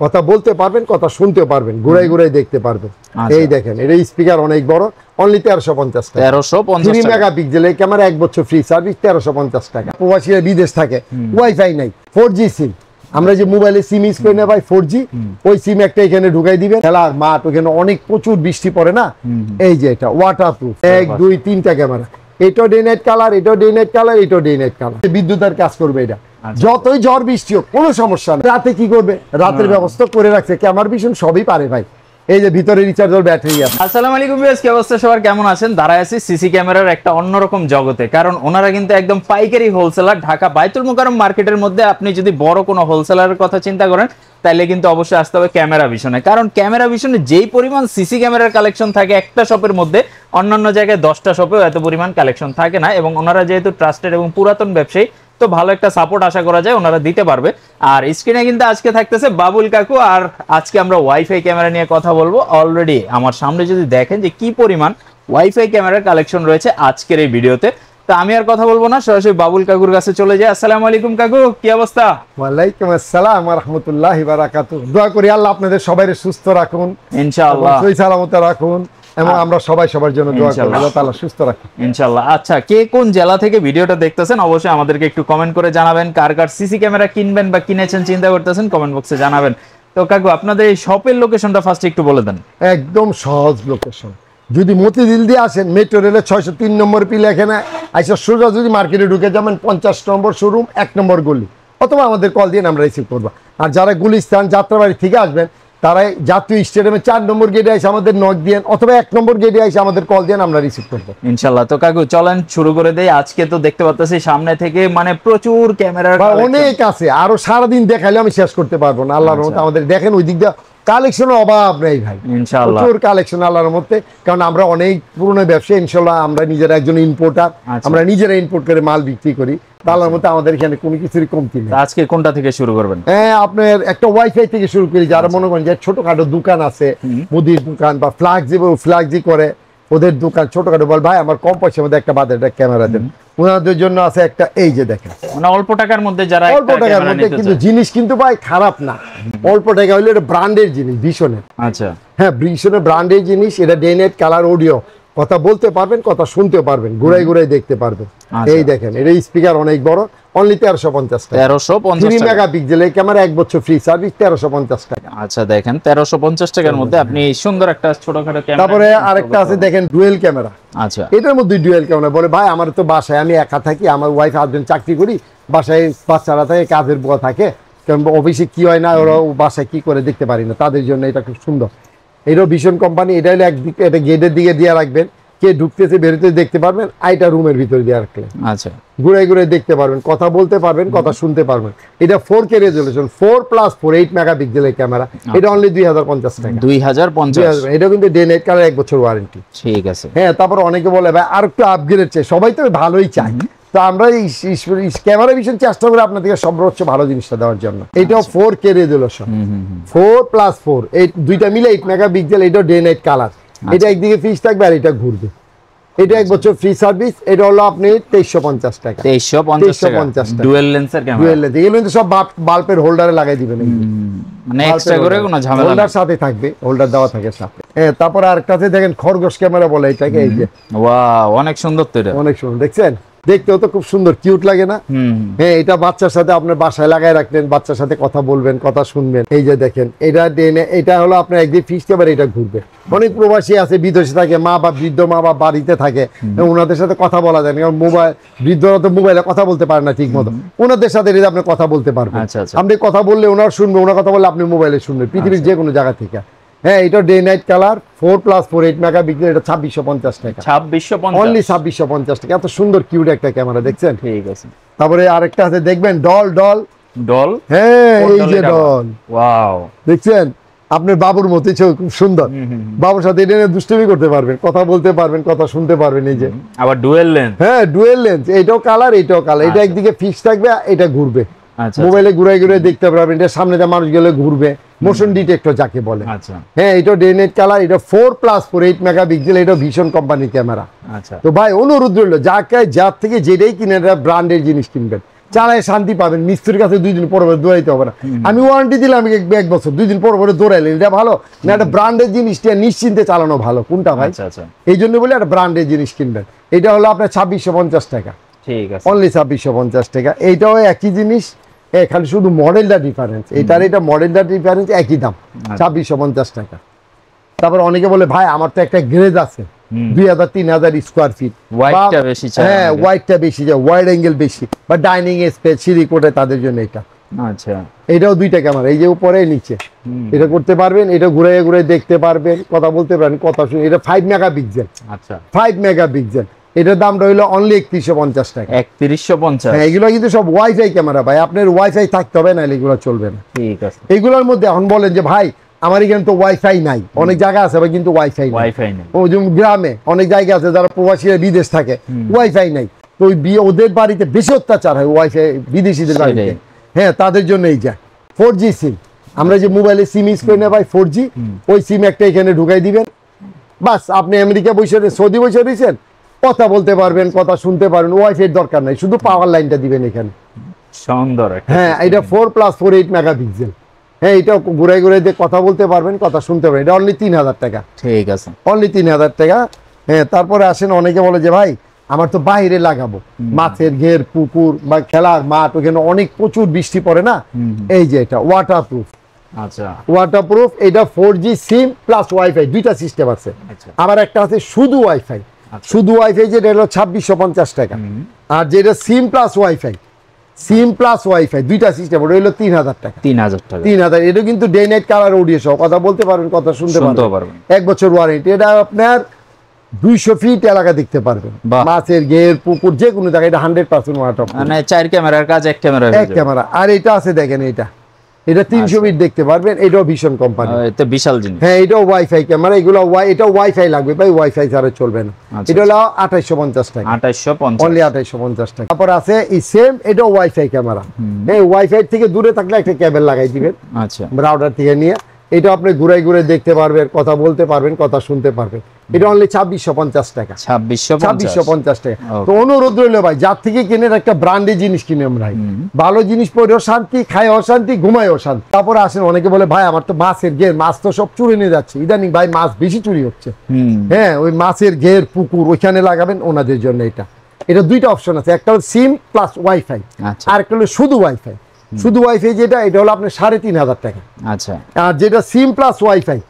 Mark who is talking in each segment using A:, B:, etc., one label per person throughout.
A: কথা বলতে পারবেন, কথা শুনতে পারবেন, ঘুরাই ঘুরাই দেখতে পারবেন। এই দেখেন, এটা স্পিকার অনেক বড়, অনলি 1350 টাকা।
B: 1350
A: 3 মেগাপিক্সেল, এই ক্যামেরা 1 বছর ফ্রি সার্ভিস, 1350 টাকা। প্রবাসীরা বিদেশ থাকে, ওয়াইফাই নাই, 4G সিম, আমরা যে মোবাইলে সিম ইউজ করি না ভাই 4G, ওই সিম একটা এখানে ঢুকাই দিবেন। খেলার মাঠ, ওখানে অনেক প্রচুর বৃষ্টি পড়ে না, এই যে এটা ওয়াটারপ্রুফ, 1 2 3টা ক্যামেরা। এটাও ডে নাইট কালার, এটাও ডে নাইট কালার, এটাও ডে নাইট কালার। বিদ্যুতের কাজ করবে এটা, যতই ঝড় বৃষ্টি হোক কোনো সমস্যা নেই। রাতে কি করবে, রাতের ব্যবস্থা করে রাখছে, ক্যামেরা ভিশন সবই পারে ভাই। এই যে ভিতরে রিচার্জেবল ব্যাটারি আছে।
B: আসসালামু আলাইকুম ভিউয়ার্স, কি অবস্থা সবার, কেমন আছেন? দাঁড়ায় আছি সিসি ক্যামেরার একটা অন্যরকম জগতে, কারণ ওনারা কিন্তু একদম পাইকারি হোলসেলার। ঢাকা বাইতুল মোকাররম মার্কেটের মধ্যে আপনি যদি বড় কোনো হোলসেলারের কথা চিন্তা করেন, তাইলে কিন্তু অবশ্যই আসতে হবে ক্যামেরা ভিশনে। কারণ ক্যামেরা ভিশনে যেই পরিমাণ সিসি ক্যামেরার কালেকশন থাকে একটা শপের মধ্যে, অন্যান্য জায়গায় 10টা শপেও এত পরিমাণ কালেকশন থাকে না। এবং ওনারা যেহেতু ট্রাস্টেড এবং পুরাতন ব্যবসায়ী, তো ভালো একটা সাপোর্ট আশা করা যায় ওনারা দিতে পারবে। আর স্ক্রিনে কিন্তু আজকে থাকতেছে বাবুল কাকু, আর আজকে আমরা ওয়াইফাই ক্যামেরা নিয়ে কথা বলবো। অলরেডি আমার সামনে যদি দেখেন যে কি পরিমাণ ওয়াইফাই ক্যামেরার কালেকশন রয়েছে আজকের এই ভিডিওতে, তো আমি আর কথা বলবো না, সরাসরি বাবুল কাকুর কাছে চলে যাই। আসসালামু আলাইকুম কাকু, কি অবস্থা?
A: ওয়ালাইকুম আসসালাম ওয়া রাহমাতুল্লাহি ওয়া বারাকাতুহু। দোয়া করি আল্লাহ আপনাদের সবাইকে সুস্থ রাখুন
B: ইনশাআল্লাহ,
A: সহি সালামতে রাখুন, এবং আমরা সবাই সবার জন্য দোয়া করি আল্লাহ তাআলা সুস্থ রাখুন
B: ইনশাআল্লাহ। আচ্ছা, কে কোন জেলা থেকে ভিডিওটা দেখতেছেন অবশ্যই আমাদেরকে একটু কমেন্ট করে জানাবেন। কার কার সিসি ক্যামেরা কিনবেন বা কিনেছেন চিন্তা করতেছেন, কমেন্ট বক্সে জানাবেন। তো কাকু, আপনাদের এই শপের লোকেশনটা ফার্স্ট একটু বলে দেন।
A: একদম সহজ লোকেশন, যদি মতিঝিল দিয়ে আসেন মেট্রো রেলের 603 নম্বর পিল, এখানে আইসা সোজা যদি মার্কেটে ঢুকে যাবেন 50 নম্বর শোরুম, 1 নম্বর গলি, অথবা আমাদের কল দিয়ে আমরা রিসিভ করবো। আর যারা গুলিস্তান যাত্রাবাড়ি থেকে আসবেন, তারা জাতীয় স্টেডিয়ামে 4 নম্বর গেটে এসে আমাদের নক দিয়েন, অথবা 1 নম্বর গেটে এসে আমাদের কল দিয়ে আমরা রিসিভ করবো
B: ইনশাআল্লাহ। তো কাকু চলেন শুরু করে দেই। আজকে তো দেখতে পাচ্ছি সামনে থেকে মানে প্রচুর ক্যামেরার
A: অনেক আছে, আরো সারাদিন দেখাইলে আমি শেষ করতে পারবো না। আল্লাহর রহমতে আমাদের দেখেন ওই দিক দিয়ে কালেকশনের অভাব নেই ভাই,
B: ইনশাআল্লাহ
A: প্রচুর কালেকশন আল্লাহর মধ্যে। কারণ আমরা অনেক পুরনো ব্যবসা, ইনশাআল্লাহ আমরা নিজেরা একজন ইম্পোর্টার, আমরা নিজেরা ইম্পোর্ট করে মাল বিক্রি করি। আল্লাহর মধ্যে আমাদের এখানে কোনো কিছুরই কমতি নেই।
B: আজকে কোনটা থেকে শুরু করবেন?
A: হ্যাঁ, আপনার একটা ওয়াইফাই থেকে শুরু করি। যারা মনে করেন যে ছোটখাটো দোকান আছে, মুদির দোকান বা ফ্ল্যাগজি করে, ওদের দোকান ছোটখাটো, বল ভাই আমার কম পয়সার মধ্যে একটা বাজার একটা ক্যামেরা দেন, ওনাদের জন্য আছে একটা, এই যে দেখেন,
B: মানে অল্প টাকার মধ্যে যারা
A: অল্প টাকার মধ্যে, কিন্তু জিনিস কিন্তু ভাই খারাপ না, অল্প টাকা হইলে এটা ব্র্যান্ডের জিনিস, ভীষণের।
B: আচ্ছা,
A: হ্যাঁ, ভীষণের ব্র্যান্ডের জিনিস। এটা ডে নাইট কালার অডিও, কথা বলতে পারবেন, কথা শুনতে পারবেন, ঘুরাই ঘুরাই দেখতে পারবেন। এই দেখেন, এটা স্পিকার অনেক বড়, অনলি 1350 টাকা।
B: 1350
A: 3 মেগাপিক্সেল, এই ক্যামেরা 1 বছর ফ্রি সার্ভিস, 1350 টাকা।
B: আচ্ছা দেখেন, 1350 টাকার মধ্যে আপনি সুন্দর একটা ছোটখাটো ক্যামেরা।
A: তারপরে আরেকটা আছে দেখেন, ডুয়েল ক্যামেরা।
B: আচ্ছা,
A: এটার মধ্যে ডুয়েল ক্যামেরা। বলে ভাই আমার তো বাসায় আমি একা থাকি, আমার ওয়াইফ হাজবেন্ড চাকরি করি, বাসায় বাচ্চারা থাকে, কাজের বুয়া থাকে, কারণ অফিসে কি হয় না, ওরা বাসায় কি করে দেখতে পারি না, তাদের জন্য এটা খুব সুন্দর। এটাও ভীষণ কোম্পানি। এটা হলো একদিকে, এটা গেটের দিকে দিয়ে রাখবেন, কে ঢুকতেছে বেরোতে দেখতে পারবেন, আইটা রুমের ভিতরে দিয়ে রাখলেন,
B: আচ্ছা
A: ঘুরে ঘুরে দেখতে পারবেন, কথা বলতে পারবেন, কথা শুনতে পারবেন। এটা 4K রেজলিউশন, 4+4 8 মেগাপিক্সেলের ক্যামেরা। এটা অনলি 2050 টাকা।
B: 2050।
A: এটা কিন্তু ডে নাইট কালার 1 বছর ওয়ারেন্টি।
B: ঠিক আছে।
A: হ্যাঁ, তারপর অনেকে বলে ভাই আর একটু আপগ্রেড চাই, সবাই তো ভালোই চায়, তো আমরা এই ক্যামেরা ভিশন চেষ্টা করি আপনাদেরকে সর্বোচ্চ ভালো জিনিসটা দেওয়ার জন্য। এটাও 4K রেজলিউশন, 4+4, এই দুইটা মিলে 8 মেগাপিক্সেল। এটাও ডে নাইট কালার। এটা একদিকে ফিক্স থাকবে আর এটা ঘুরবে। এটা 1 বছর ফ্রি সার্ভিস। এটা হলো আপনি 2350 টাকা।
B: 2350 টাকা ডুয়াল লেন্সের ক্যামেরা।
A: ডুয়াল লেন্স, এগুলো কিন্তু সব বাল্বের হোল্ডারে লাগাই দিবেন,
B: মানে এক্সট্রা করে কোনো ঝামেলা
A: হোল্ডার সাথে থাকবে, হোল্ডার দেওয়া থাকে সাথে। হ্যাঁ, তারপর আরেকটা আছে দেখেন, খরগোশ ক্যামেরা বলে এটাকে। এই যে
B: ওয়াও, অনেক সুন্দর তো, এটা অনেক
A: সুন্দর, দেখছেন? দেখতেও তো খুব সুন্দর, কিউট লাগে না? হ্যাঁ, এটা বাচ্চার সাথে আপনার বাসায় লাগাই রাখলেন, বাচ্চার সাথে কথা বলবেন, কথা শুনবেন। এই যে দেখেন, এটা হলো আপনার একদিন ফিক্সড, এবার এটা ঘুরবে। অনেক প্রবাসী আছে, বিদেশে থাকে, বৃদ্ধ মা বা বাড়িতে থাকে, ওনাদের সাথে কথা বলা যায় না, কারণ বৃদ্ধরা তো মোবাইলে কথা বলতে পারে না ঠিক মতো। ওনাদের সাথে আপনি কথা বলতে পারবেন। আপনি কথা বললে ওনার শুনবে, ওনার কথা বললে আপনি মোবাইলে শুনবেন, পৃথিবীর যে কোনো জায়গা থেকে। হ্যাঁ, এটা ডে নাইট কালার, 4+4 8 মেগাপিক্সেল। এটা 2650 টাকা।
B: 2650,
A: অনলি 2650 টাকা। এত সুন্দর কিউট একটা ক্যামেরা, দেখছেন?
B: ঠিক আছে।
A: তারপরে আরেকটা আছে দেখবেন, ডল। হ্যাঁ, এই যে ডল,
B: ওয়াও,
A: দেখছেন? আপনার বাবুর মতো খুব সুন্দর, বাবুর সাথে এটা দুষ্টুমি করতে পারবেন, কথা বলতে পারবেন, কথা শুনতে পারবেন। এই যে আবার ডুয়েল লেন্স। হ্যাঁ, ডুয়েল লেন্স, এটাও কালার, এটাও কালার। এটা একদিকে ফিক্স থাকবে, এটা ঘুরবে, মোবাইলে ঘুরে ঘুরে দেখতে পারবেন। এটা সামনে দিয়ে মানুষ গেলে ঘুরবে, মোশন ডিটেক্টর যাকে বলে। হ্যাঁ, এটা ডে নাইট কালার। এটা 4+4 8 মেগাপিক্সেল। এটা ভীষণ কোম্পানির ক্যামেরা। তো ভাই অনুরোধ রইল, যার থেকে যেটাই কিনেন ব্র্যান্ডের জিনিস কিনবেন, চালায় শান্তি পাবেন, মিস্ত্রির কাছে 2 দিন পর পর দৌড়াইতে হবে না। আমি ওয়ারেন্টি দিলাম 1 বছর, 2 দিন পর পরে দৌড়াইলে এটা ভালো না একটা ব্র্যান্ডের জিনিসটা নিশ্চিন্তে চালানো ভালো, কোনটা ভাই?
B: আচ্ছা আচ্ছা,
A: এই জন্য বলে একটা ব্র্যান্ডের জিনিস কিনবেন। এটা হলো আপনার 2650 টাকা,
B: ঠিক আছে,
A: অনলি 2650 টাকা। এইটাও একই জিনিস, খালি শুধু মডেলটা ডিফারেন্স, এটার এটা মডেলটা ডিফারেন্স, একই দাম 2650 টাকা। তারপর অনেকে বলে ভাই আমার তো একটা গ্রেজ আছে 2000-3000 স্কোয়ার ফিট,
B: হোয়াইটটা বেশি চাই,
A: হ্যাঁ হোয়াইটটা বেশি যায়, ওয়াইড অ্যাঙ্গেল বেশি, বা ডাইনিং স্পেস সিঁড়ি কোটে, তাদের জন্য এটা।
B: আচ্ছা,
A: এটাও 2টা ক্যামেরা, এই যে উপরে নিচে, এটা করতে পারবেন, এটা ঘুরে ঘুরে দেখতে পারবেন, কথা বলতে পারবেন, কথা শুনে। এটা 5 মেগাপিক্সেল,
B: আচ্ছা
A: 5 মেগাপিক্সেল। এটার দামটা হইলো অনলি 3150 টাকা।
B: 3150।
A: হ্যাঁ, এগুলো কিন্তু সব ওয়াইফাই ক্যামেরা ভাই, আপনার ওয়াইফাই থাকতে হবে, না এগুলো চলবে না।
B: ঠিক আছে,
A: এগুলোর মধ্যে এখন বলেন যে ভাই আমার এখানে তো ওয়াইফাই নাই, অনেক জায়গা আছে ভাই কিন্তু ওয়াইফাই নাই।
B: ওয়াইফাই নেই,
A: ও যেমন গ্রামে অনেক জায়গা আছে যারা প্রবাসীরা বিদেশ থাকে, ওয়াইফাই নাই, তো ওদের বাড়িতে বেশি অত্যাচার হয় ওয়াইফাই, বিদেশিদের বাড়িতে। হ্যাঁ, তাদের জন্য এই যা 4G সিম, আমরা যে মোবাইলে সিম ইউজ করি না ভাই 4G, ওই সিম একটা এখানে ঢুকাই দিবেন, বাস আপনি আমেরিকা বসে সৌদি বসে রয়েছেন, কথা বলতে পারবেন, কথা শুনতে পারবেন, ওয়াইফাই দরকার নাই, শুধু পাওয়ার লাইনটা দিবেন এখানে।
B: সুন্দর একটা,
A: হ্যাঁ, এটা 4+4 8 মেগাপিক্সেল। হ্যাঁ, এটা ঘুরে ঘুরে দিয়ে কথা বলতে পারবেন, কথা শুনতে পারবেন। এটা অনলি 3000 টাকা,
B: ঠিক আছে,
A: অনলি 3000 টাকা। হ্যাঁ, তারপরে আসেন অনেকে বলে যে ভাই আমার তো বাইরে লাগাবো, মাছের ঘের, পুকুর বা খেলার মাঠ, ওখানে অনেক প্রচুর বৃষ্টি পড়ে না, এই যে এটা ওয়াটারপ্রুফ।
B: আচ্ছা,
A: ওয়াটারপ্রুফ, এটা 4G সিম প্লাস ওয়াইফাই, 2টা সিস্টেম আছে।
B: আচ্ছা,
A: আবার একটা আছে শুধু ওয়াইফাই, শুধু ওয়াইফাই যেটা হলো 2650 টাকা। আর যেটা সিম প্লাস ওয়াইফাই, সিম প্লাস ওয়াইফাই 2টা সিস্টেম, ওটা হলো 3000 টাকা।
B: 3000 টাকা,
A: 3000। এটা কিন্তু ডে নাইট কালার অডিও সহ, কথা বলতে পারবেন, কথা শুনতে পারবেন, 1 বছর ওয়ারেন্টি। এটা আপনার 200 ফিট এলাকা দেখতে পারবেন,
B: বাহ।
A: মাছের ঘের, পুকুর, যে কোনো জায়গায়। এটা 100% ওয়াটার,
B: মানে 4 ক্যামেরার কাজ এক ক্যামেরা,
A: এক ক্যামেরা। আর এটা আছে দেখেন, এটা 300 ফিট দেখতে পারবেন, এটাও ভীষণ কোম্পানি,
B: এটা বিশাল জিনিস।
A: হ্যাঁ, এটাও ওয়াইফাই ক্যামেরা। এগুলো এটা ওয়াইফাই লাগবে ভাই, ওয়াইফাই ছাড়া চলবে না। এটা হলো 2850 টাকা,
B: 2850,
A: অনলি 2850 টাকা। তারপর আছে এই সেম, এটাও ওয়াইফাই ক্যামেরা। এই ওয়াইফাই থেকে দূরে থাকলে একটা কেবল লাগাই দিবেন,
B: আচ্ছা,
A: রাউটার থেকে নিয়ে। এটা আপনি ঘুরে ঘুরে দেখতে পারবেন, কথা বলতে পারবেন, কথা শুনতে পারবেন। এটা অনলি 2650 টাকা, 2650 টাকা। তো অনুরোধ রইল ভাই, যার থেকে কিনেন একটা ব্র্যান্ডের জিনিস কিনে আমরা, ভালো জিনিস পরেও শান্তি, খায়ও শান্তি, ঘুমায়ও শান্তি। তারপরে আসেন অনেকে বলে ভাই আমার তো মাছের ঘের, মাছ তো সব চুরি নিয়ে যাচ্ছে ইদানিং ভাই, মাছ বেশি চুরি হচ্ছে। হ্যাঁ, ওই মাছের ঘের, পুকুর, ওইখানে লাগাবেন, ওনাদের জন্য এটা। এটা 2টা অপশন আছে, একটা হলো সিম প্লাস ওয়াইফাই, আর একটা হলো শুধু ওয়াইফাই। শুধু ওয়াইফাই যেটা, এটা হলো আপনার 3500 টাকা।
B: আচ্ছা,
A: আর যেটা সিম প্লাস ওয়াইফাই,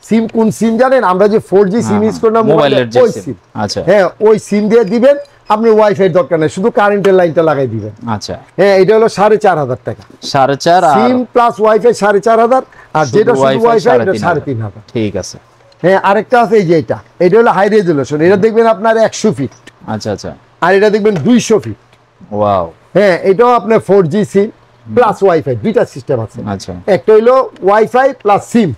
A: সিম কোন সিম জানেন? আমরা যে 4G সিম ইউজ করি না মোবাইলের, ওই সিম।
B: আচ্ছা,
A: হ্যাঁ, ওই সিম দিয়ে দিবেন, আপনি ওয়াইফাই দরকার নাই, শুধু কারেন্টের লাইনটা লাগাই দিবেন।
B: আচ্ছা,
A: হ্যাঁ, এটা হলো 4500 টাকা,
B: 4500,
A: সিম প্লাস ওয়াইফাই 4500, আর যেটা শুধু ওয়াইফাই এটা 3500।
B: ঠিক আছে।
A: হ্যাঁ, আরেকটা আছে এই যে এটা হলো হাই রেজুলেশন, এটা দেখবেন আপনার 100 ফিট,
B: আচ্ছা আচ্ছা,
A: আর এটা দেখবেন 200 ফিট।
B: ওয়াও।
A: হ্যাঁ, এটাও আপনার 4G সিম প্লাস ওয়াইফাই, 2টা সিস্টেম আছে।
B: আচ্ছা,
A: একটা হলো ওয়াইফাই প্লাস সিম,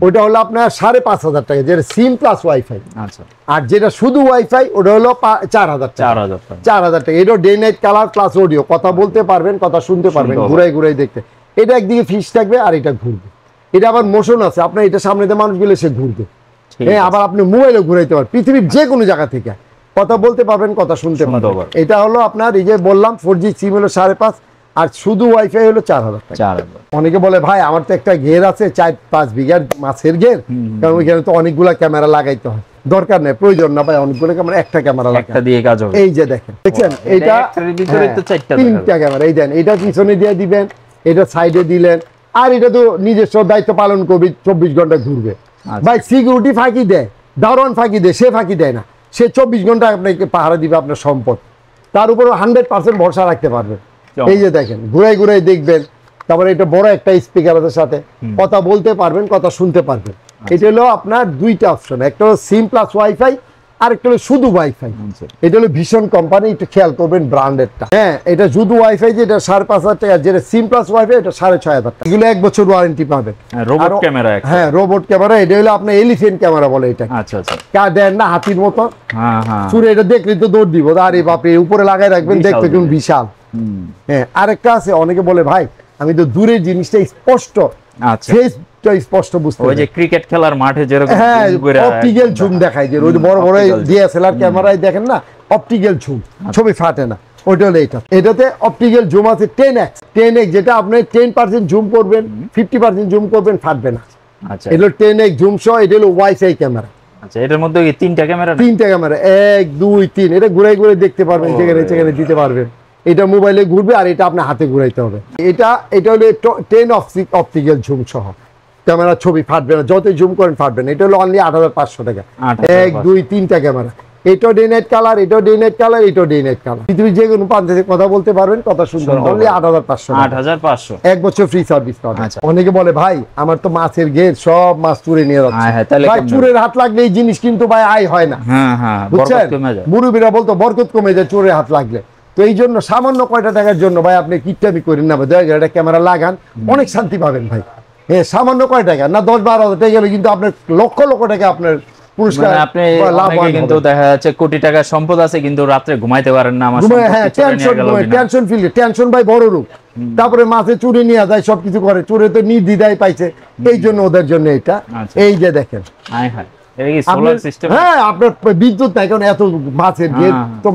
A: ওটা হলো আপনার 5500 টাকা, যেটা সিম প্লাস ওয়াইফাই।
B: আচ্ছা,
A: আর যেটা শুধু ওয়াইফাই ওটা হলো 4000 টাকা,
B: 4000 টাকা,
A: 4000 টাকা। এটা day night colour plus audio, কথা বলতে পারবেন, কথা শুনতে পারবেন, ঘুরাই ঘুরাই দেখতে। এটা একদিকে ফিক্স থাকবে, আর এটা ঘুরবে। এটা আবার মোশন আছে, আপনার এটা সামনে দিয়ে মানুষ গেলে সে ঘুরবে। হ্যাঁ, আবার আপনি মোবাইলে ঘুরাইতে পারবেন, পৃথিবীর যে কোনো জায়গা থেকে কথা বলতে পারবেন, কথা শুনতে পারবেন। এটা হলো আপনার এই যে বললাম 4G সিম হলো 5.5, আর শুধু ওয়াইফাই হলো 4000 টাকা।
B: 4000।
A: অনেকে বলে ভাই আমার তো একটা ঘের আছে 4-5 বিঘার মাছের ঘের, কারণ ওইখানে তো অনেকগুলা ক্যামেরা লাগাইতে হয়, দরকার নেই, প্রয়োজন না ভাই, অনেকগুলো ক্যামেরা, একটা ক্যামেরা
B: একটা দিয়ে কাজ হবে।
A: এই যে দেখেন, দেখছেন এইটা 3টা ক্যামেরা। এই দেন, এটা পিছনে দিয়ে দিবেন, এটা সাইডে দিলেন, আর এটা তো নিজস্ব দায়িত্ব পালন করবে, 24 ঘন্টা ঘুরবে। ভাই সিকিউরিটি ফাঁকি দেয়, দারোয়ান ফাঁকি দেয়, সে ফাঁকি দেয় না, সে 24 ঘন্টা আপনাকে পাহারা দিবে আপনার সম্পদ, তার উপর 100% ভরসা রাখতে পারবেন। এই যে দেখেন, ঘুরাই ঘুরাই দেখবেন। তারপরে এটা বড় একটা স্পিকার আছে সাথে, কথা বলতে পারবেন, কথা শুনতে পারবেন। এটা হলো আপনার 2টা অপশন, একটা হলো সিম প্লাস ওয়াইফাই, আর একটা হলো শুধু ওয়াইফাই। এটা হলো ভীষণ কোম্পানি, একটু খেয়াল করবেন ব্র্যান্ডেরটা। হ্যাঁ, এটা শুধু ওয়াইফাই যেটা 5500 টাকা, যেটা সিম প্লাস ওয়াইফাই এটা 6500 টাকা। এগুলো 1 বছর ওয়ারেন্টি পাবেন।
B: রোবট ক্যামেরা,
A: হ্যাঁ, রোবট ক্যামেরা। এটা হলো আপনার এলিফ্যান্ট ক্যামেরা বলে এটা।
B: আচ্ছা আচ্ছা,
A: কা দেন না হাতির মতো,
B: হ্যাঁ হ্যাঁ,
A: চুরে এটা দেখলে তো দৌড় দিব, আরে বাপরে, উপরে লাগাই রাখবেন, দেখতে কেমন বিশাল। হ্যাঁ, আরেকটা আছে, অনেকে বলে ভাই আমি তো দূরের জিনিসটা স্পষ্ট,
B: আচ্ছা,
A: ফেসটা স্পষ্ট বুঝতে,
B: ওই যে ক্রিকেট খেলার মাঠে যেরকম
A: হ্যাঁ অপটিক্যাল ঝুম দেখায়, যে ওই বড় বড় ডিএসএলআর ক্যামেরায় দেখেন না, অপটিক্যাল ঝুম, ছবি ফাটে না, ওটা হলো এটাতে অপটিক্যাল জুম আছে 10x যেটা আপনি 10% জুম করবেন 50% জুম করবেন ফাটবে না।
B: আচ্ছা
A: এটা হলো 10x জুম সহ, এটা হলো ওয়াইফাই ক্যামেরা।
B: আচ্ছা এটার মধ্যে কি তিনটা ক্যামেরা?
A: তিনটা ক্যামেরা, 1 2 3, এটা ঘুরাই ঘুরে দেখতে পারবেন, যেখানে দিতে পারবেন। এটা মোবাইলে ঘুরবে আর এটা আপনার হাতে ঘুরাইতে হবে। এটা হলো 10 অপটিক্যাল জুম সহ ক্যামেরা, ছবি ফাটবে না, যতই জুম করেন ফাটবে না। এটা হলো অনলি 8500 টাকা। 1 2 3টা ক্যামেরা, এটাও ডে নাইট কালার, এটাও ডে নাইট কালার, এটাও ডে নাইট কালার। পৃথিবীর যে কোনো প্রান্ত থেকে কথা বলতে পারবেন, কথা শুনতে পারবেন। অনলি 8500।
B: 8500,
A: 1 বছর ফ্রি সার্ভিস পাবেন।
B: আচ্ছা।
A: অনেকে বলে ভাই আমার তো মাছের গেট সব মাছ চুরে নিয়ে যাচ্ছে। ভাই চুরের হাত লাগলে এই জিনিস কিন্তু ভাই আয় হয় না।
B: হ্যাঁ
A: বুঝছেন, মুরুবিরা বলতো বরকত কমে যায় চোরের হাত লাগলে। তো এই জন্য সামান্য কয়টা টাকার জন্য ভাই আপনি কিটটামি করেন না, দয়া করে একটা ক্যামেরা লাগান, অনেক শান্তি পাবেন ভাই। হ্যাঁ সামান্য কয় টাকা না, 10-12 টাকা গেলে কিন্তু আপনার লক্ষ লক্ষ টাকা আপনার পুরস্কার।
B: আপনি অনেকে কিন্তু দেখা যাচ্ছে কোটি টাকার সম্পদ আছে কিন্তু রাতে ঘুমাইতে পারেন না। আমার
A: হ্যাঁ টেনশন ভাই বড় রূপ। তারপরে মাছে চুরি নিয়ে যায়, সবকিছু করে, চুরে তো নির্দ্বিধায় পাইছে। এই জন্য ওদের জন্য এটা। এই যে দেখেন, হ্যাঁ আপনার বিদ্যুৎ নাই, কারণ এত মাছের গেট তো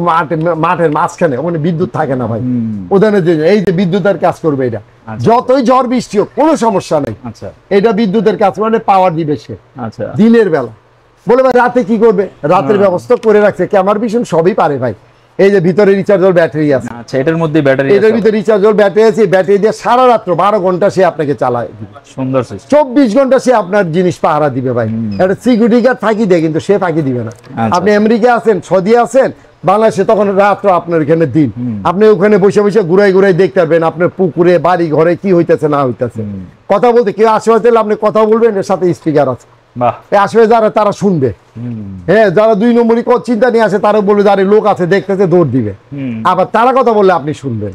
A: মাঠের মাঝখানে, ওখানে বিদ্যুৎ থাকে না ভাই ওদের জন্য। এই যে বিদ্যুতের কাজ করবে এটা, যতই ঝড় বৃষ্টি হোক কোনো সমস্যা নেই। এটা বিদ্যুতের কাজ মানে পাওয়ার দিবে সে দিনের বেলা। বলে ভাই রাতে কি করবে, রাতের ব্যবস্থা করে রাখছে, ক্যামেরা ভিশন সবই পারে ভাই। এই যে ভিতরে রিচার্জেবল ব্যাটারি আছে।
B: আচ্ছা এটার মধ্যে ব্যাটারি,
A: এটার ভিতরে রিচার্জেবল ব্যাটারি আছে। ব্যাটারি দিয়ে সারা রাত্র 12 ঘন্টা সে আপনাকে চালায়। সুন্দর, 24 ঘন্টা সে আপনার জিনিস পাহারা দিবে ভাই। এটা সিকিউরিটি গার্ড ফাঁকি দেয় কিন্তু সে ফাঁকি দিবে না। আপনি আমেরিকা আছেন, সৌদি আছেন, বাংলাদেশে, তখন রাত্র আপনার এখানে দিন। আপনি ওখানে বসে বসে ঘুরাই ঘুরাই দেখতে পারবেন আপনার পুকুরে বাড়ি ঘরে কি হইতেছে না হইতেছে। কথা বলতে কেউ আশেপাশে আপনি কথা বলবেন, এর সাথে স্পিকার আছে, আসবে যারা তারা শুনবে। হ্যাঁ যারা 2 নম্বরই চিন্তা নিয়ে আসে তারা বলবে যারা লোক আছে দেখতেছে দৌড় দিবে। আবার তারা কথা বললে আপনি শুনবেন।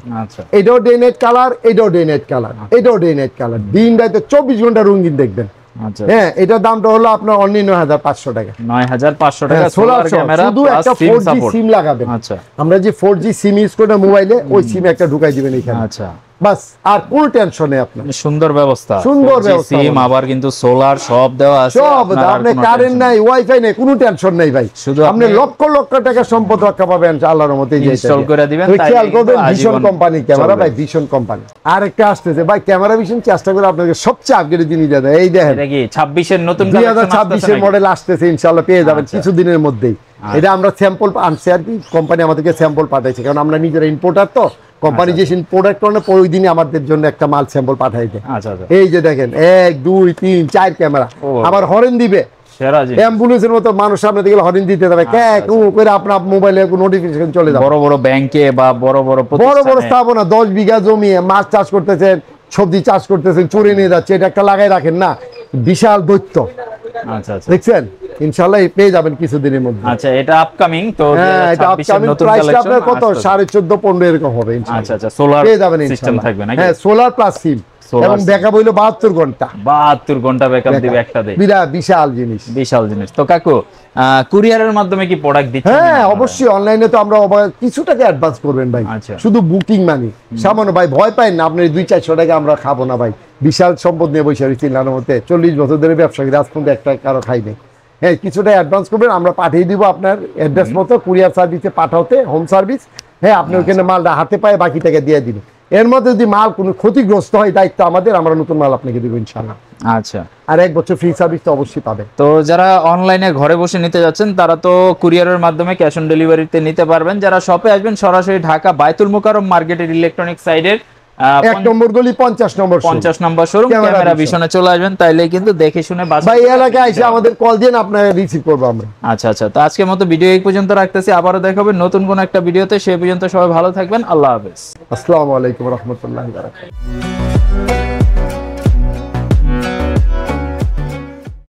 A: এটাও ডে নাইট কালার, এটাও ডে নাইট কালার, এটাও ডে নাইট কালার। দিন রাতে 24 ঘন্টা রঙিন দেখবেন। হ্যাঁ এটার দামটা হলো আপনার অনলি 9500 টাকা।
B: 9500 টাকা
A: সোলার ক্যামেরা, শুধু একটা 4G সিম লাগাবেন। আমরা যে 4G সিম ইউজ করি মোবাইলে, ওই সিম একটা ঢুকাই দিবেন এখানে। আচ্ছা বাস, আর কোনো টেনশন নেই আপনার।
B: সুন্দর ব্যবস্থা,
A: সুন্দর ব্যবস্থা।
B: সিম আবার কিন্তু সোলার সব দেওয়া আছে,
A: সব আপনি কারেন্ট নাই, ওয়াইফাই নাই, কোনো টেনশন নাই ভাই। শুধু আপনি লক্ষ লক্ষ টাকা সম্পদ রক্ষা পাবেন আল্লাহর রহমতে।
B: ইনস্টল করে দিবেন,
A: খেয়াল করবেন ভিশন কোম্পানি ক্যামেরা ভাই, ভিশন কোম্পানি। আরেকটা আসতেছে ভাই ক্যামেরা ভিশন, চেষ্টা করে আপনাকে সবচেয়ে আপগ্রেড জিনিস দেয়। এই দেখেন এটা কি 26 এর নতুন 2026 এর মডেল আসতেছে, ইনশাআল্লাহ পেয়ে যাবেন কিছুদিনের মধ্যেই। এটা আমরা স্যাম্পল আনছি আর কি, কোম্পানি আমাদেরকে স্যাম্পল পাঠাইছে, কারণ আমরা নিজেরা ইম্পোর্টার তো। কোম্পানি যে প্রোডাক্ট করে ওই দিনই আমাদের জন্য একটা মাল স্যাম্পল পাঠাই দেয়। এই যে দেখেন 1 2 3 4 ক্যামেরা, আবার হরেন দিবে অ্যাম্বুলেন্সের মতো, মানুষ সামনে থেকে হরেন দিতে যাবে করে আপনার মোবাইলে নোটিফিকেশন চলে যাবে।
B: বড় বড় ব্যাংকে বা বড় বড়
A: স্থাপনা, 10 বিঘা জমি মাছ চাষ করতেছেন, সবজি চাষ করতেছেন, চুরি নিয়ে যাচ্ছে, এটা একটা লাগাই রাখেন না, বিশাল দৈত্য। দেখছেন ইনশাআল্লাহ পেয়ে যাবেন কিছুদিনের মধ্যে।
B: আচ্ছা এটা আপকামিং তো,
A: এটা আপকামিং প্রাইসটা আপনার কত 14.5-15 এরকম হবে ইনশাআল্লাহ।
B: আচ্ছা আচ্ছা সোলার
A: পেয়ে যাবেন
B: সিস্টেম থাকবে নাকি?
A: হ্যাঁ সোলার প্লাস সিম, এবং ব্যাকআপ হইলো 72 ঘন্টা।
B: 72 ঘন্টা ব্যাকআপ দিবে একটা দেয়,
A: বিশাল জিনিস,
B: বিশাল জিনিস। তো কাকু কুরিয়ারের মাধ্যমে কি প্রোডাক্ট দিচ্ছেন?
A: হ্যাঁ অবশ্যই, অনলাইনে তো আমরা কিছু টাকা অ্যাডভান্স করবেন ভাই, শুধু বুকিং মানি সামান্য। ভাই ভয় পাই না, আপনার 200-400 টাকা আমরা খাবো না ভাই। বিশাল সম্পদ নিয়ে বসে রয়েছি চিল্লানোর মধ্যে, 40 বছর ধরে ব্যবসা করি, আজ পর্যন্ত একটা কারো খাইনি। হ্যাঁ কিছুটা অ্যাডভান্স করবেন, আমরা পাঠিয়ে দিব আপনার অ্যাড্রেস মতো, কুরিয়ার সার্ভিসে পাঠাতে, হোম সার্ভিস। হ্যাঁ আপনি ওখানে মালটা হাতে পায়ে বাকি টাকা দিয়ে দিবেন। এর মধ্যে যদি মাল কোনো ক্ষতিগ্রস্ত হয় দায়িত্ব আমাদের, আমরা নতুন মাল আপনাকে দেবো ইনশাআল্লাহ।
B: আচ্ছা,
A: আর 1 বছর ফ্রি সার্ভিস তো অবশ্যই পাবেন।
B: তো যারা অনলাইনে ঘরে বসে নিতে যাচ্ছেন তারা তো কুরিয়ারের মাধ্যমে ক্যাশ অন ডেলিভারিতে নিতে পারবেন। যারা শপে আসবেন সরাসরি ঢাকা বায়তুল মোকাররম মার্কেটের ইলেকট্রনিক সাইডের
A: 1 নম্বর গলি 50 নম্বর
B: শোরুম ক্যামেরা ভিশনে চলে আসবেন, তাইলে কিন্তু দেখে শুনে
A: ভাই এলাকায় এসে আমাদের কল দেন, আপনারা রিসিভ করব আমরা।
B: আচ্ছা আচ্ছা, তো আজকের মতো ভিডিও এই পর্যন্ত রাখতেছি, আবারও দেখা হবে নতুন কোন একটা ভিডিওতে। সেই পর্যন্ত সবাই ভালো থাকবেন, আল্লাহ হাফেজ।
A: আসসালামু আলাইকুম ওয়া রাহমাতুল্লাহি ওয়া বারাকাতুহু।